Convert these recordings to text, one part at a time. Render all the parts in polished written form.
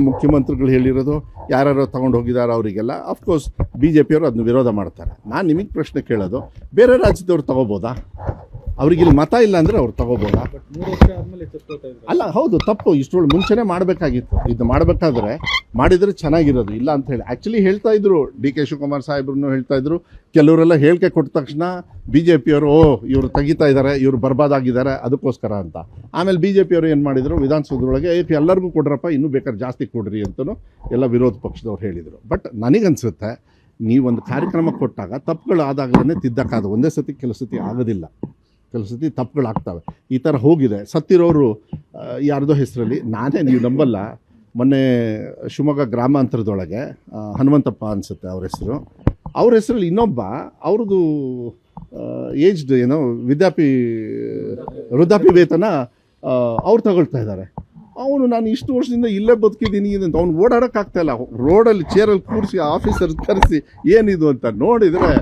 ಮುಖ್ಯಮಂತ್ರಿಗಳು ಹೇಳಿರೋದು ಯಾರು ತಗೊಂಡು ಹೋಗಿದ್ದಾರೆ ಅವರಿಗೆಲ್ಲ ಅಫ್ಕೋರ್ಸ್ BJP ಅವರು ಅದನ್ನ ವಿರೋಧ ಮಾಡ್ತಾರೆ. ನಾನು ನಿಮಗೆ ಪ್ರಶ್ನೆ ಕೇಳೋದು, ಬೇರೆ ರಾಜ್ಯದವ್ರು ತಗೋಬೋದಾ? ಅವ್ರಿಗಿಲ್ಲಿ ಮತ ಇಲ್ಲ ಅಂದರೆ ಅವ್ರು ತಗೋಬೋದಾ? ಅಲ್ಲ, ಹೌದು, ತಪ್ಪು. ಇಷ್ಟೊಳಗೆ ಮುಂಚೆನೇ ಮಾಡಬೇಕಾಗಿತ್ತು. ಇದು ಮಾಡಬೇಕಾದ್ರೆ ಮಾಡಿದರೆ ಚೆನ್ನಾಗಿರೋದು. ಇಲ್ಲ ಅಂತ ಹೇಳಿ ಆ್ಯಕ್ಚುಲಿ ಹೇಳ್ತಾ ಇದ್ರು, DK ಶಿವಕುಮಾರ್ ಸಾಹೇಬ್ರನ್ನು ಹೇಳ್ತಾ ಇದ್ರು. ಕೆಲವರೆಲ್ಲ ಹೇಳಿಕೆ ಕೊಟ್ಟ ತಕ್ಷಣ BJP ಅವರು ಇವರು ತೆಗಿತಾ ಇದ್ದಾರೆ, ಇವರು ಬರ್ಬಾದಾಗಿದ್ದಾರೆ ಅದಕ್ಕೋಸ್ಕರ ಅಂತ. ಆಮೇಲೆ BJP ಅವರು ಏನು ಮಾಡಿದರು, ವಿಧಾನಸೌಧದೊಳಗೆ ಎಲ್ಲರಿಗೂ ಕೊಡ್ರಪ್ಪ, ಇನ್ನೂ ಬೇಕಾದ್ರೆ ಜಾಸ್ತಿ ಕೊಡ್ರಿ ಅಂತಲೂ ಎಲ್ಲ ವಿರೋಧ ಪಕ್ಷದವ್ರು ಹೇಳಿದರು. ಬಟ್ ನನಗನ್ಸುತ್ತೆ, ನೀವೊಂದು ಕಾರ್ಯಕ್ರಮ ಕೊಟ್ಟಾಗ ತಪ್ಪುಗಳು ಆದಾಗಲೇ ತಿದ್ದಕ್ಕಾದ, ಒಂದೇ ಸತಿ ಕೆಲವು ಸತಿ ಆಗೋದಿಲ್ಲ, ಕೆಲವು ಸತಿ ತಪ್ಪುಗಳಾಗ್ತವೆ. ಈ ಥರ ಹೋಗಿದೆ. ಸತ್ತಿರೋರು ಯಾರ್ದೋ ಹೆಸರಲ್ಲಿ, ನೀವು ನಂಬಲ್ಲ, ಮೊನ್ನೆ ಶಿವಮೊಗ್ಗ ಗ್ರಾಮಾಂತರದೊಳಗೆ ಹನುಮಂತಪ್ಪ ಅನಿಸುತ್ತೆ ಅವ್ರ ಹೆಸರಲ್ಲಿ ಇನ್ನೊಬ್ಬ, ಅವ್ರದ್ದು ಏಜ್ಡ್ ಏನೋ ವೃದ್ಧಾಪ್ಯ ವೇತನ ಅವ್ರು ತಗೊಳ್ತಾ ಇದ್ದಾರೆ. ಅವನು ನಾನು ಇಷ್ಟು ವರ್ಷದಿಂದ ಇಲ್ಲೇ ಬದುಕಿದ್ದೀನಿ ಅಂತ ಅವ್ನು ಓಡಾಡೋಕ್ಕಾಗ್ತಾಯಿಲ್ಲ. ರೋಡಲ್ಲಿ ಚೇರಲ್ಲಿ ಕೂರಿಸಿ ಆಫೀಸರ್ ಕರೆಸಿ ಏನಿದು ಅಂತ ನೋಡಿದರೆ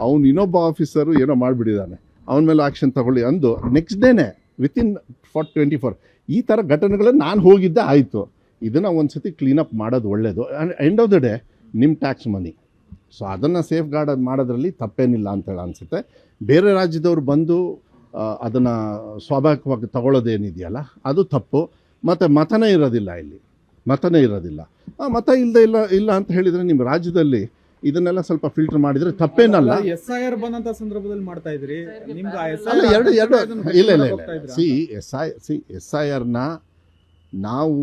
ಅವನು ಇನ್ನೊಬ್ಬ ಆಫೀಸರು ಏನೋ ಮಾಡಿಬಿಟ್ಟಿದ್ದಾನೆ, ಅವನ ಮೇಲೆ ಆ್ಯಕ್ಷನ್ ತಗೊಳ್ಳಿ ಅಂದು ನೆಕ್ಸ್ಟ್ ಡೇನೇ ವಿತಿನ್ 24 ಈ ಥರ ಘಟನೆಗಳನ್ನು ನಾನು ಹೋಗಿದ್ದೆ ಆಯಿತು. ಇದನ್ನು ಒಂದು ಸತಿ ಕ್ಲೀನಪ್ ಮಾಡೋದು ಒಳ್ಳೆಯದು. ಎಂಡ್ ಆಫ್ ದ ಡೇ ನಿಮ್ಮ ಟ್ಯಾಕ್ಸ್ ಮನಿ, ಸೊ ಅದನ್ನು ಸೇಫ್ ಗಾರ್ಡ್ ಮಾಡೋದ್ರಲ್ಲಿ ತಪ್ಪೇನಿಲ್ಲ ಅಂತೇಳಿ ಅನಿಸುತ್ತೆ. ಬೇರೆ ರಾಜ್ಯದವ್ರು ಬಂದು ಅದನ್ನು ಸ್ವಾಭಾವಿಕವಾಗಿ ತಗೊಳ್ಳೋದೇನಿದೆಯಲ್ಲ ಅದು ತಪ್ಪು. ಮತ್ತು ಮತನೇ ಇರೋದಿಲ್ಲ, ಇಲ್ಲಿ ಮತನೇ ಇರೋದಿಲ್ಲ. ಮತ ಇಲ್ಲ ಅಂತ ಹೇಳಿದರೆ ನಿಮ್ಮ ರಾಜ್ಯದಲ್ಲಿ ಇದನ್ನೆಲ್ಲ ಸ್ವಲ್ಪ ಫಿಲ್ಟರ್ ಮಾಡಿದರೆ ತಪ್ಪೇನಲ್ಲ. SIR ಬಂದಂಥ ಸಂದರ್ಭದಲ್ಲಿ ಮಾಡ್ತಾ ಇದ್ರಿ, ನಿಮ್ಗೆ SIRನ ನಾವು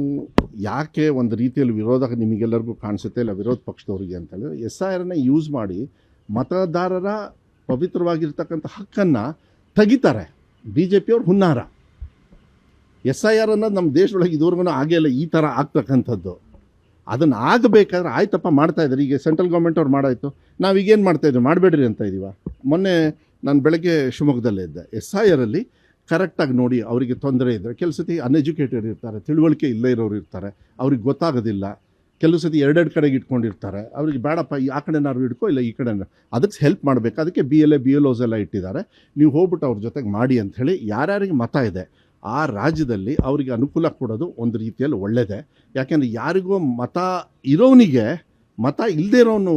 ಯಾಕೆ ಒಂದು ರೀತಿಯಲ್ಲಿ ವಿರೋಧ ನಿಮಗೆಲ್ಲರಿಗೂ ಕಾಣಿಸುತ್ತೆ, ಇಲ್ಲ ವಿರೋಧ ಪಕ್ಷದವರಿಗೆ ಅಂತ ಹೇಳಿದ್ರೆ, SIRನ ಯೂಸ್ ಮಾಡಿ ಮತದಾರರ ಪವಿತ್ರವಾಗಿರ್ತಕ್ಕಂಥ ಹಕ್ಕನ್ನು ತೆಗಿತಾರೆ BJP ಅವ್ರು. ಹುನ್ನಾರ SIR ಅನ್ನೋದು ನಮ್ಮ ದೇಶದೊಳಗೆ ಇದುವರೆಗೂ ಆಗೇ ಇಲ್ಲ, ಈ ಥರ ಆಗ್ತಕ್ಕಂಥದ್ದು. ಅದನ್ನು ಆಗಬೇಕಾದ್ರೆ ಆಯ್ತಪ್ಪ ಮಾಡ್ತಾ ಇದ್ದಾರೆ. ಈಗ ಸೆಂಟ್ರಲ್ ಗೌರ್ಮೆಂಟ್ ಅವ್ರು ಮಾಡಾಯಿತು, ನಾವೀಗೇನು ಮಾಡ್ತಾಯಿದ್ವಿ, ಮಾಡಬೇಡ್ರಿ ಅಂತ ಇದ್ದೀವ. ಮೊನ್ನೆ ನಾನು ಬೆಳಗ್ಗೆ ಶಿವಮೊಗ್ಗದಲ್ಲೇ ಇದ್ದೆ. SIRಲ್ಲಿ ಕರೆಕ್ಟಾಗಿ ನೋಡಿ, ಅವರಿಗೆ ತೊಂದರೆ ಇದ್ದರೆ, ಕೆಲವು ಸತಿ ಅನ್ಎಜುಕೇಟೆಡ್ ಇರ್ತಾರೆ, ತಿಳುವಳಿಕೆ ಇಲ್ಲೇ ಇರೋರು ಇರ್ತಾರೆ, ಅವ್ರಿಗೆ ಗೊತ್ತಾಗೋದಿಲ್ಲ. ಕೆಲವು ಸತಿ ಎರಡೆರಡು ಕಡೆಗೆ ಇಟ್ಕೊಂಡಿರ್ತಾರೆ, ಅವ್ರಿಗೆ ಬೇಡಪ್ಪ ಆ ಕಡೆನಾರು ಇಟ್ಕೋ, ಇಲ್ಲ ಈ ಕಡೆ, ಅದಕ್ಕೆ ಹೆಲ್ಪ್ ಮಾಡಬೇಕು. ಅದಕ್ಕೆ BLA BLOs ಎಲ್ಲ ಇಟ್ಟಿದ್ದಾರೆ, ನೀವು ಹೋಗ್ಬಿಟ್ಟು ಅವ್ರ ಜೊತೆಗೆ ಮಾಡಿ ಅಂಥೇಳಿ. ಯಾರ್ಯಾರಿಗೆ ಮತ ಇದೆ ಆ ರಾಜ್ಯದಲ್ಲಿ ಅವರಿಗೆ ಅನುಕೂಲ ಕೊಡೋದು ಒಂದು ರೀತಿಯಲ್ಲಿ ಒಳ್ಳೆಯದೇ. ಯಾಕೆಂದರೆ ಯಾರಿಗೂ ಮತ ಇರೋನಿಗೆ ಮತ ಇಲ್ಲದೇ ಇರೋನು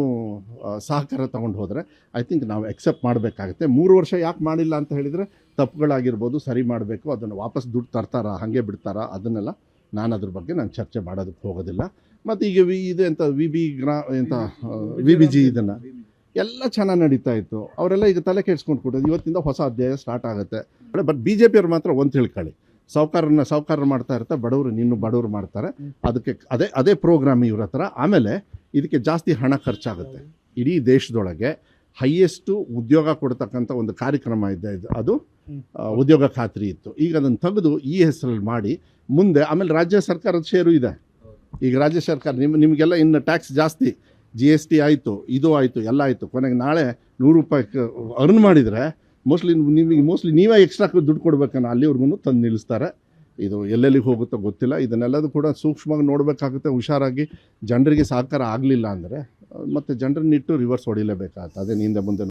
ಸಹಕಾರ ತೊಗೊಂಡು ಹೋದರೆ ಐ ಥಿಂಕ್ ನಾವು ಎಕ್ಸೆಪ್ಟ್ ಮಾಡಬೇಕಾಗುತ್ತೆ. 3 ವರ್ಷ ಯಾಕೆ ಮಾಡಿಲ್ಲ ಅಂತ ಹೇಳಿದರೆ ತಪ್ಪುಗಳಾಗಿರ್ಬೋದು, ಸರಿ ಮಾಡಬೇಕು. ಅದನ್ನು ವಾಪಸ್ ದುಡ್ಡು ತರ್ತಾರಾ, ಹಾಗೆ ಬಿಡ್ತಾರಾ, ಅದನ್ನೆಲ್ಲ ನಾನು ಅದ್ರ ಬಗ್ಗೆ ನಾನು ಚರ್ಚೆ ಮಾಡೋದಕ್ಕೆ ಹೋಗೋದಿಲ್ಲ. ಮತ್ತು ಈಗ ಇದೆ ಅಂತ VBG ಇದನ್ನು ಎಲ್ಲ ಚೆನ್ನಾಗಿ ನಡೀತಾ ಇತ್ತು. ಅವರೆಲ್ಲ ಈಗ ತಲೆ ಕೆಡ್ಸ್ಕೊಂಡು ಕೊಟ್ಟೋದು. ಇವತ್ತಿಂದ ಹೊಸ ಅಧ್ಯಾಯ ಸ್ಟಾರ್ಟ್ ಆಗುತ್ತೆ. ಬಟ್ BJP ಅವ್ರು ಮಾತ್ರ ಒಂದು ತಿಳ್ಕೊಳ್ಳಿ, ಸಾಹುಕಾರ ಮಾಡ್ತಾ ಇರ್ತಾರೆ, ಬಡವರು ಮಾಡ್ತಾರೆ. ಅದಕ್ಕೆ ಅದೇ ಪ್ರೋಗ್ರಾಮ್ ಇವ್ರ ಹತ್ರ. ಆಮೇಲೆ ಇದಕ್ಕೆ ಜಾಸ್ತಿ ಹಣ ಖರ್ಚಾಗುತ್ತೆ. ಇಡೀ ದೇಶದೊಳಗೆ ಹೈಯೆಸ್ಟು ಉದ್ಯೋಗ ಕೊಡ್ತಕ್ಕಂಥ ಒಂದು ಕಾರ್ಯಕ್ರಮ ಇದೆ, ಅದು ಉದ್ಯೋಗ ಖಾತ್ರಿ ಇತ್ತು. ಈಗ ಅದನ್ನು ತೆಗೆದು ಈ ಹೆಸರಲ್ಲಿ ಮಾಡಿ ಮುಂದೆ ಆಮೇಲೆ ರಾಜ್ಯ ಸರ್ಕಾರದ ಷೇರು ಇದೆ. ಈಗ ರಾಜ್ಯ ಸರ್ಕಾರ ನಿಮಗೆಲ್ಲ ಇನ್ನು ಟ್ಯಾಕ್ಸ್ ಜಾಸ್ತಿ, GST ಆಯಿತು, ಇದು ಆಯಿತು, ಎಲ್ಲ ಆಯಿತು. ಕೊನೆಗೆ ನಾಳೆ 100 ರೂಪಾಯಿ ಅರ್ನ್ ಮಾಡಿದರೆ ಮೋಸ್ಟ್ಲಿ ನೀವೇ ಎಕ್ಸ್ಟ್ರಾ ದುಡ್ಡು ಕೊಡ್ಬೇಕನ್ನ ಅಲ್ಲಿವರೆಗೂ ತಂದು ನಿಲ್ಲಿಸ್ತಾರೆ. ಇದು ಎಲ್ಲೆಲ್ಲಿಗೆ ಹೋಗುತ್ತೋ ಗೊತ್ತಿಲ್ಲ. ಇದನ್ನೆಲ್ಲದೂ ಕೂಡ ಸೂಕ್ಷ್ಮವಾಗಿ ನೋಡಬೇಕಾಗುತ್ತೆ, ಹುಷಾರಾಗಿ. ಜನರಿಗೆ ಸಹಕಾರ ಆಗಲಿಲ್ಲ ಅಂದರೆ ಮತ್ತೆ ಜನರನ್ನಿಟ್ಟು ರಿವರ್ಸ್ ಹೊಡಿಲೇಬೇಕಾಗುತ್ತೆ. ಅದೇ ಹಿಂದೆ ಮುಂದೆ